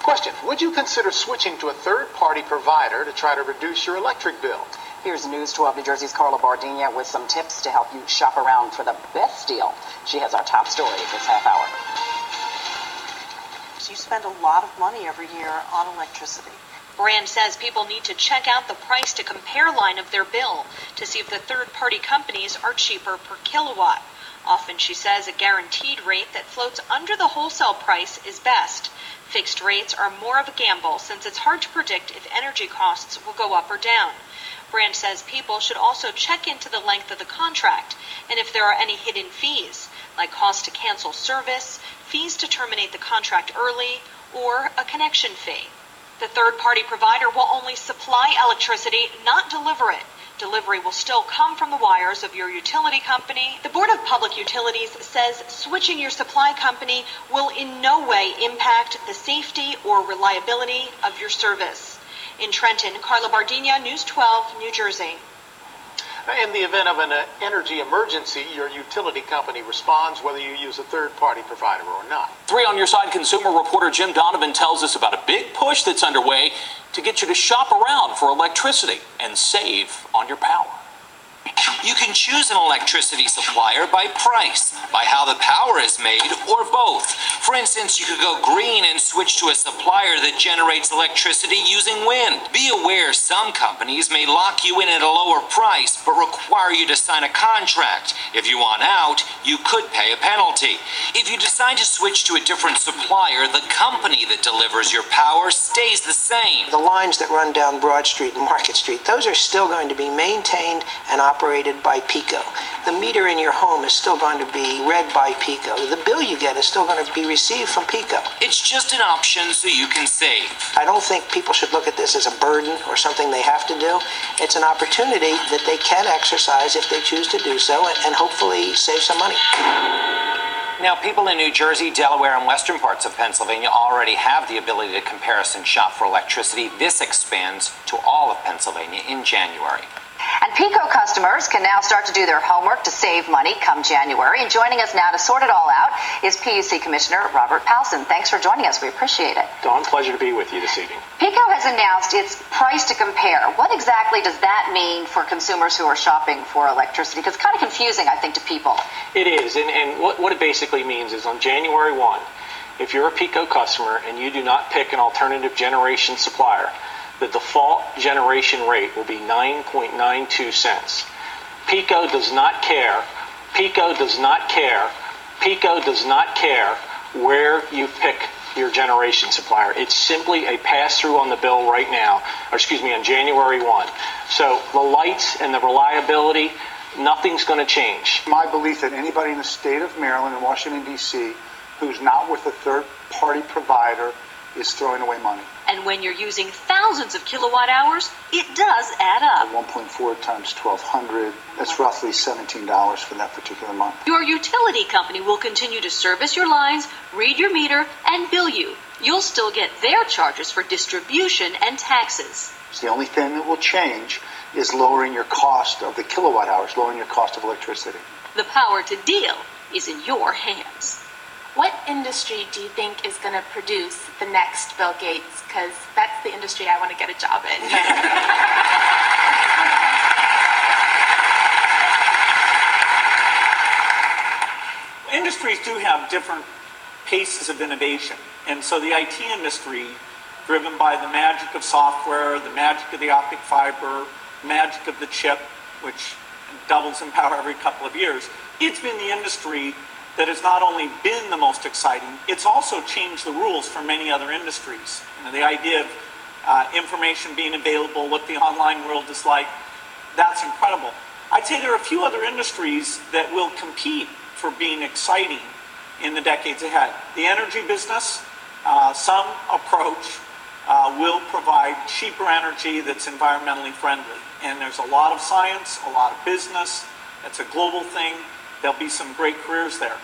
Question, would you consider switching to a third-party provider to try to reduce your electric bill? Here's News 12 New Jersey's Carla Bardina with some tips to help you shop around for the best deal. She has our top stories this half hour. You spend a lot of money every year on electricity. Brand says people need to check out the price to compare line of their bill to see if the third-party companies are cheaper per kilowatt. Often, she says, a guaranteed rate that floats under the wholesale price is best. Fixed rates are more of a gamble since it's hard to predict if energy costs will go up or down. Brand says people should also check into the length of the contract and if there are any hidden fees, like cost to cancel service, fees to terminate the contract early, or a connection fee. The third-party provider will only supply electricity, not deliver it. Delivery will still come from the wires of your utility company. The Board of Public Utilities says switching your supply company will in no way impact the safety or reliability of your service. In Trenton, Carla Bardina, News 12, New Jersey. In the event of an energy emergency, your utility company responds whether you use a third-party provider or not. 3 on your side consumer reporter Jim Donovan tells us about a big push that's underway to get you to shop around for electricity and save on your power. You can choose an electricity supplier by price, by how the power is made, or both. For instance, you could go green and switch to a supplier that generates electricity using wind. Be aware some companies may lock you in at a lower price, but require you to sign a contract. If you want out, you could pay a penalty. If you decide to switch to a different supplier, the company that delivers your power stays the same. The lines that run down Broad Street and Market Street, those are still going to be maintained and operated by PECO. The meter in your home is still going to be read by PECO. The bill you get is still going to be received from PECO. It's just an option so you can save. I don't think people should look at this as a burden or something they have to do. It's an opportunity that they can exercise if they choose to do so and hopefully save some money. Now, people in New Jersey, Delaware, and western parts of Pennsylvania already have the ability to comparison shop for electricity. This expands to all of Pennsylvania in January. And PECO customers can now start to do their homework to save money come January. And joining us now to sort it all out is PUC Commissioner Robert Powelson. Thanks for joining us. We appreciate it. Dawn, pleasure to be with you this evening. PECO has announced its price to compare. What exactly does that mean for consumers who are shopping for electricity? Because it's kind of confusing, I think, to people. It is. And what it basically means is on January 1, if you're a PECO customer and you do not pick an alternative generation supplier, the default generation rate will be 9.92 cents. PECO does not care. PECO does not care. PECO does not care where you pick your generation supplier. It's simply a pass-through on the bill right now, on January 1. So the lights and the reliability, nothing's going to change. My belief that anybody in the state of Maryland and Washington, D.C. who's not with a third-party provider is throwing away money. And when you're using thousands of kilowatt hours, it does add up. 1.4 times 1,200, that's roughly $17 for that particular month. Your utility company will continue to service your lines, read your meter, and bill you. You'll still get their charges for distribution and taxes. The only thing that will change is lowering your cost of the kilowatt hours, lowering your cost of electricity. The power to deal is in your hands. What industry do you think is going to produce the next Bill Gates? Because that's the industry I want to get a job in. Industries do have different paces of innovation. And so the IT industry, driven by the magic of software, the magic of the optic fiber, magic of the chip, which doubles in power every couple of years, it's been the industry that has not only been the most exciting, it's also changed the rules for many other industries. The idea of information being available, what the online world is like, that's incredible. I'd say there are a few other industries that will compete for being exciting in the decades ahead. The energy business, some approach will provide cheaper energy that's environmentally friendly. And there's a lot of science, a lot of business. It's a global thing. There'll be some great careers there.